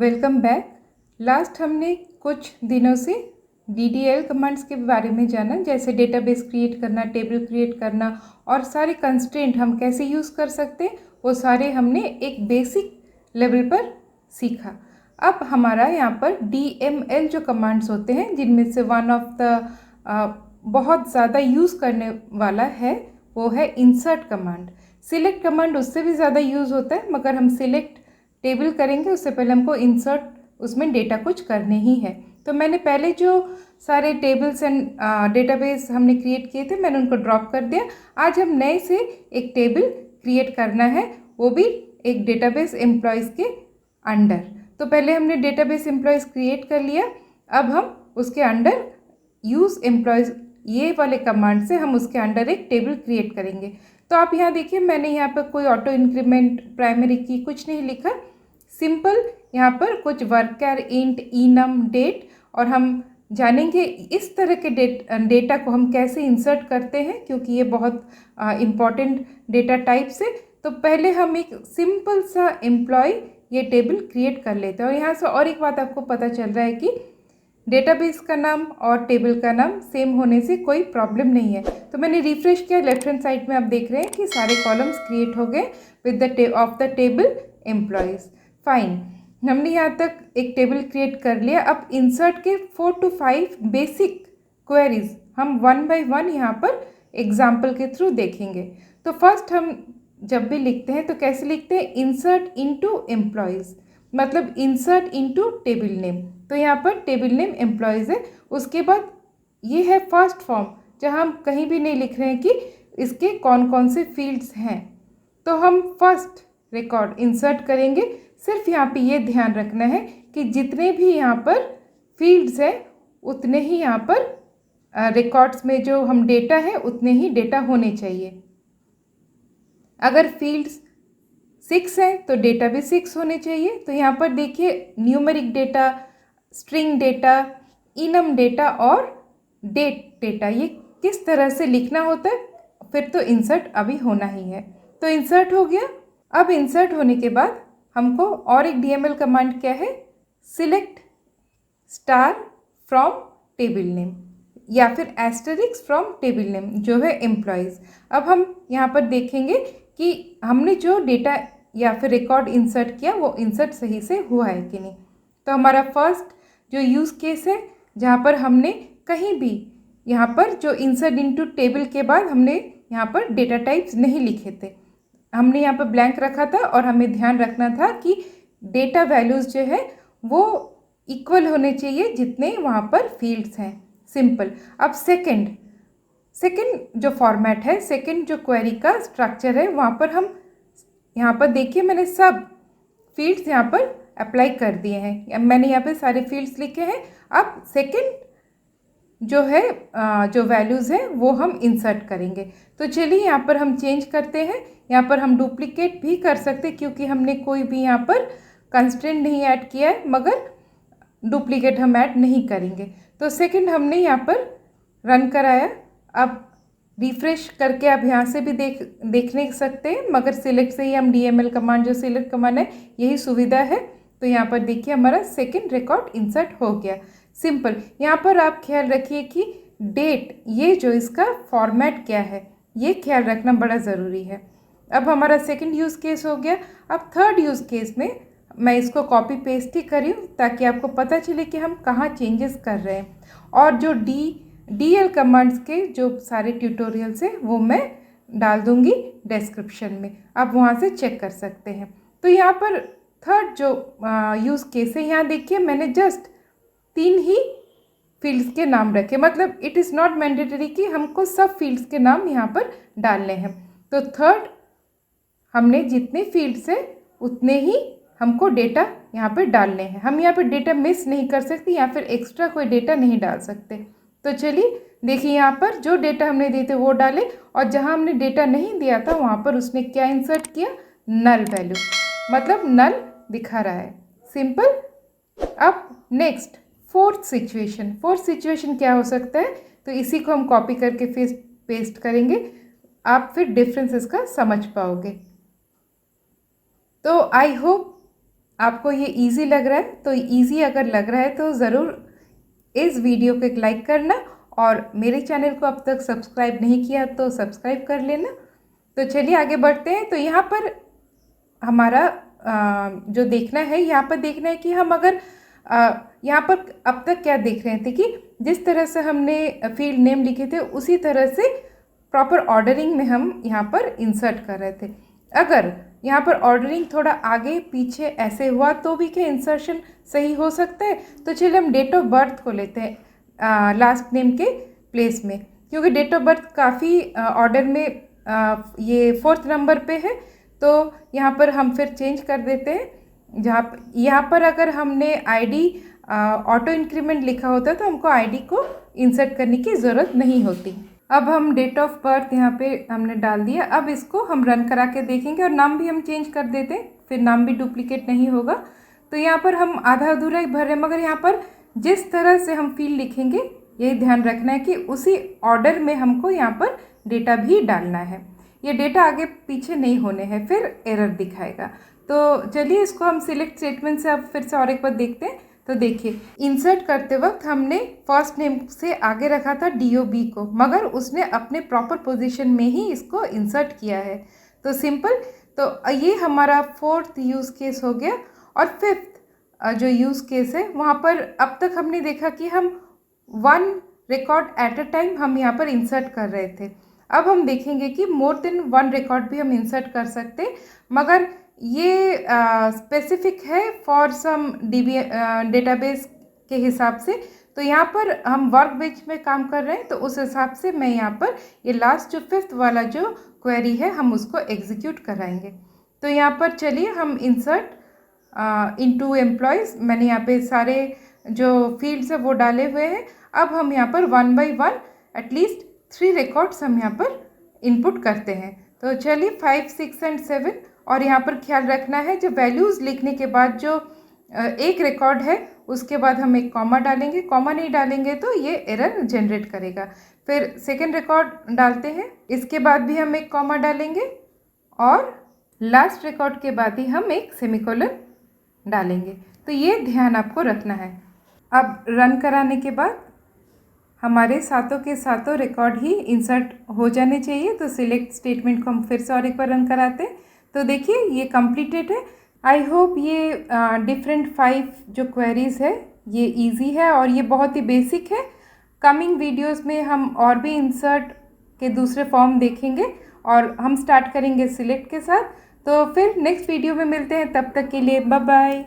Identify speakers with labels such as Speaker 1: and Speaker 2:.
Speaker 1: Welcome back. Last हमने कुछ दिनों से DDL कमांड्स के बारे में जाना, जैसे डेटाबेस क्रिएट करना, टेबल क्रिएट करना और सारे कंस्ट्रेंट हम कैसे यूज़ कर सकते हैं, वो सारे हमने एक बेसिक लेवल पर सीखा। अब हमारा यहाँ पर DML जो कमांड्स होते हैं, जिनमें से वन ऑफ द बहुत ज़्यादा यूज़ करने वाला है वो है इंसर्ट कमांड। सिलेक्ट कमांड उससे भी ज़्यादा यूज़ होता है, मगर हम सिलेक्ट टेबल करेंगे उससे पहले हमको इंसर्ट उसमें डेटा कुछ करने ही है। तो मैंने पहले जो सारे टेबल्स एंड डेटाबेस हमने क्रिएट किए थे, मैंने उनको ड्रॉप कर दिया। आज हम नए से एक टेबल क्रिएट करना है, वो भी एक डेटाबेस एम्प्लॉयज़ के अंडर। तो पहले हमने डेटाबेस एम्प्लॉयज़ क्रिएट कर लिया, अब हम उसके अंडर यूज़ एम्प्लॉयज़ ये वाले कमांड से हम उसके अंडर एक टेबल क्रिएट करेंगे। तो आप यहाँ देखिए, मैंने यहाँ पर कोई ऑटो इंक्रीमेंट, प्राइमरी की कुछ नहीं लिखा, सिंपल यहाँ पर कुछ वर्कर, इंट, इनम, डेट, और हम जानेंगे इस तरह के डेटा को हम कैसे इंसर्ट करते हैं, क्योंकि ये बहुत इम्पॉर्टेंट डेटा टाइप्स है। तो पहले हम एक सिंपल सा एम्प्लॉय ये टेबल क्रिएट कर लेते हैं। और यहाँ से और एक बात आपको पता चल रहा है कि डेटाबेस का नाम और टेबल का नाम सेम होने से कोई प्रॉब्लम नहीं है। तो मैंने रिफ्रेश किया, लेफ्ट हैंड साइड में आप देख रहे हैं कि सारे कॉलम्स क्रिएट हो गए with the of the table employees. Fine, हमने यहाँ तक एक टेबल क्रिएट कर लिया। अब इंसर्ट के 4 to 5 बेसिक क्वेरीज हम वन बाय वन यहाँ पर एग्जाम्पल के थ्रू देखेंगे। तो फर्स्ट हम जब भी लिखते हैं तो कैसे लिखते हैं, इंसर्ट इनटू एम्प्लॉयज़, मतलब इंसर्ट इनटू टेबल नेम। तो यहाँ पर टेबल नेम एम्प्लॉयज़ है, उसके बाद ये है फर्स्ट फॉर्म, जहाँ हम कहीं भी नहीं लिख रहे हैं कि इसके कौन कौन से फील्ड्स हैं। तो हम फर्स्ट रिकॉर्ड इंसर्ट करेंगे। सिर्फ यहाँ पे ये ध्यान रखना है कि जितने भी यहाँ पर फील्ड्स हैं उतने ही यहाँ पर रिकॉर्ड्स में जो हम डेटा है उतने ही डेटा होने चाहिए। अगर फील्ड्स 6 हैं तो डेटा भी 6 होने चाहिए। तो यहाँ पर देखिए, numeric data, string data, enum data और डेट डेटा, ये किस तरह से लिखना होता है, फिर तो इंसर्ट अभी होना ही है। तो इंसर्ट हो गया। अब इंसर्ट होने के बाद हमको और एक DML कमांड क्या है, select star from table name या फिर एस्टरिक्स फ्रॉम टेबल नेम, जो है एम्प्लॉयज़। अब हम यहाँ पर देखेंगे कि हमने जो डेटा या फिर रिकॉर्ड इंसर्ट किया वो इंसर्ट सही से हुआ है कि नहीं। तो हमारा फर्स्ट जो यूज़ केस है, जहाँ पर हमने कहीं भी यहाँ पर जो इंसर्ट इनटू टेबल के बाद हमने यहाँ पर डेटा टाइप्स नहीं लिखे थे, हमने यहाँ पर ब्लैंक रखा था और हमें ध्यान रखना था कि डेटा वैल्यूज़ जो है वो इक्वल होने चाहिए जितने वहाँ पर फील्ड्स हैं। सिंपल। अब सेकंड जो फॉर्मेट है, सेकंड जो क्वेरी का स्ट्रक्चर है, वहाँ पर हम यहाँ पर देखिए मैंने सब फील्ड्स यहाँ पर अप्लाई कर दिए हैं, मैंने यहाँ पे सारे फील्ड्स लिखे हैं। अब सेकंड जो है जो वैल्यूज़ है वो हम इंसर्ट करेंगे। तो चलिए यहाँ पर हम चेंज करते हैं। यहाँ पर हम डुप्लीकेट भी कर सकते हैं क्योंकि हमने कोई भी यहाँ पर कंस्ट्रेंट नहीं ऐड किया है, मगर डुप्लीकेट हम ऐड नहीं करेंगे। तो सेकंड हमने यहाँ पर रन कराया। अब रिफ्रेश करके आप यहाँ से भी देखने सकते हैं, मगर सिलेक्ट से ही हम DML कमांड, जो सिलेक्ट कमांड है, यही सुविधा है। तो यहाँ पर देखिए हमारा सेकंड रिकॉर्ड इंसर्ट हो गया। सिंपल। यहाँ पर आप ख्याल रखिए कि डेट, ये जो इसका फॉर्मेट क्या है, ये ख्याल रखना बड़ा ज़रूरी है। अब हमारा सेकंड यूज़ केस हो गया। अब थर्ड यूज़ केस में मैं इसको कॉपी पेस्ट ही करी हूँ ताकि आपको पता चले कि हम कहाँ चेंजेस कर रहे हैं। और जो DL कमांड्स के जो सारे ट्यूटोरियल्स हैं वो मैं डाल दूँगी डिस्क्रिप्शन में, आप वहाँ से चेक कर सकते हैं। तो यहाँ पर थर्ड जो यूज़ केस है, यहाँ देखिए मैंने जस्ट 3 ही फील्ड्स के नाम रखे, मतलब इट इज़ नॉट मैंडेटरी कि हमको सब फील्ड्स के नाम यहाँ पर डालने हैं। तो थर्ड हमने जितने फील्ड्स हैं उतने ही हमको डेटा यहाँ पर डालने हैं। हम यहाँ पर डेटा मिस नहीं कर सकते या फिर एक्स्ट्रा कोई डेटा नहीं डाल सकते। तो चलिए देखिए, यहाँ पर जो डेटा हमने दिए थे वो डाले, और जहाँ हमने डेटा नहीं दिया था वहाँ पर उसने क्या इंसर्ट किया, नल वैल्यू, मतलब नल दिखा रहा है। सिंपल। अब नेक्स्ट फोर्थ सिचुएशन क्या हो सकता है, तो इसी को हम कॉपी करके पेस्ट करेंगे, आप फिर डिफरेंस इसका समझ पाओगे। तो आई होप आपको ये इजी लग रहा है, तो इजी अगर लग रहा है तो ज़रूर इस वीडियो को एक लाइक करना और मेरे चैनल को अब तक सब्सक्राइब नहीं किया तो सब्सक्राइब कर लेना। तो चलिए आगे बढ़ते हैं। तो यहाँ पर हमारा जो देखना है, यहाँ पर देखना है कि हम अगर यहाँ पर अब तक क्या देख रहे थे कि जिस तरह से हमने फील्ड नेम लिखे थे उसी तरह से प्रॉपर ऑर्डरिंग में हम यहाँ पर इंसर्ट कर रहे थे। अगर यहाँ पर ऑर्डरिंग थोड़ा आगे पीछे ऐसे हुआ तो भी क्या इंसर्शन सही हो सकता है। तो चलिए हम डेट ऑफ बर्थ को लेते हैं लास्ट नेम के प्लेस में, क्योंकि डेट ऑफ बर्थ काफ़ी ऑर्डर में ये 4th नंबर पे है। तो यहाँ पर हम फिर चेंज कर देते हैं। यहाँ पर अगर हमने आईडी ऑटो इंक्रीमेंट लिखा होता तो हमको आईडी को इंसर्ट करने की ज़रूरत नहीं होती। अब हम डेट ऑफ बर्थ यहाँ पे हमने डाल दिया। अब इसको हम रन करा के देखेंगे और नाम भी हम चेंज कर देते हैं, फिर नाम भी डुप्लीकेट नहीं होगा। तो यहाँ पर हम आधा अधूरा ही भर रहे हैं, मगर यहाँ पर जिस तरह से हम फील्ड लिखेंगे यही ध्यान रखना है कि उसी ऑर्डर में हमको यहाँ पर डेटा भी डालना है। ये डेटा आगे पीछे नहीं होने हैं, फिर एरर दिखाएगा। तो चलिए इसको हम सिलेक्ट स्टेटमेंट से अब फिर से और एक बार देखते हैं। तो देखिए इंसर्ट करते वक्त हमने फर्स्ट नेम से आगे रखा था DOB को, मगर उसने अपने प्रॉपर पोजीशन में ही इसको इंसर्ट किया है। तो सिंपल, तो ये हमारा 4th यूज़ केस हो गया। और 5th जो यूज़ केस है वहाँ पर अब तक हमने देखा कि हम 1 रिकॉर्ड एट अ टाइम हम यहाँ पर इंसर्ट कर रहे थे। अब हम देखेंगे कि मोर देन 1 रिकॉर्ड भी हम इंसर्ट कर सकते हैं, मगर ये स्पेसिफिक है फॉर सम डेटाबेस के हिसाब से। तो यहाँ पर हम वर्क बेंच में काम कर रहे हैं, तो उस हिसाब से मैं यहाँ पर ये लास्ट जो 5th वाला जो क्वेरी है हम उसको एग्जीक्यूट कराएंगे। तो यहाँ पर चलिए हम इंसर्ट इनटू एम्प्लॉयज़, मैंने यहाँ पे सारे जो फील्ड्स है वो डाले हुए हैं। अब हम यहाँ पर 1 by 1 एटलीस्ट 3 रिकॉर्ड्स हम यहाँ पर इनपुट करते हैं। तो चलिए 5, 6 and 7। और यहाँ पर ख्याल रखना है जो वैल्यूज़ लिखने के बाद जो एक रिकॉर्ड है उसके बाद हम एक कॉमा डालेंगे। कॉमा नहीं डालेंगे तो ये एरर जनरेट करेगा। फिर सेकंड रिकॉर्ड डालते हैं, इसके बाद भी हम एक कॉमा डालेंगे और लास्ट रिकॉर्ड के बाद ही हम एक सेमीकोलन डालेंगे। तो ये ध्यान आपको रखना है। अब रन कराने के बाद हमारे सातों के सातों रिकॉर्ड ही इंसर्ट हो जाने चाहिए। तो सिलेक्ट स्टेटमेंट को हम फिर से और एक बार रन कराते हैं। तो देखिए ये कंप्लीटेड है। आई होप ये डिफरेंट 5 जो क्वेरीज़ है ये इजी है और ये बहुत ही बेसिक है। कमिंग वीडियोस में हम और भी इंसर्ट के दूसरे फॉर्म देखेंगे और हम स्टार्ट करेंगे सिलेक्ट के साथ। तो फिर नेक्स्ट वीडियो में मिलते हैं, तब तक के लिए बाय बाय।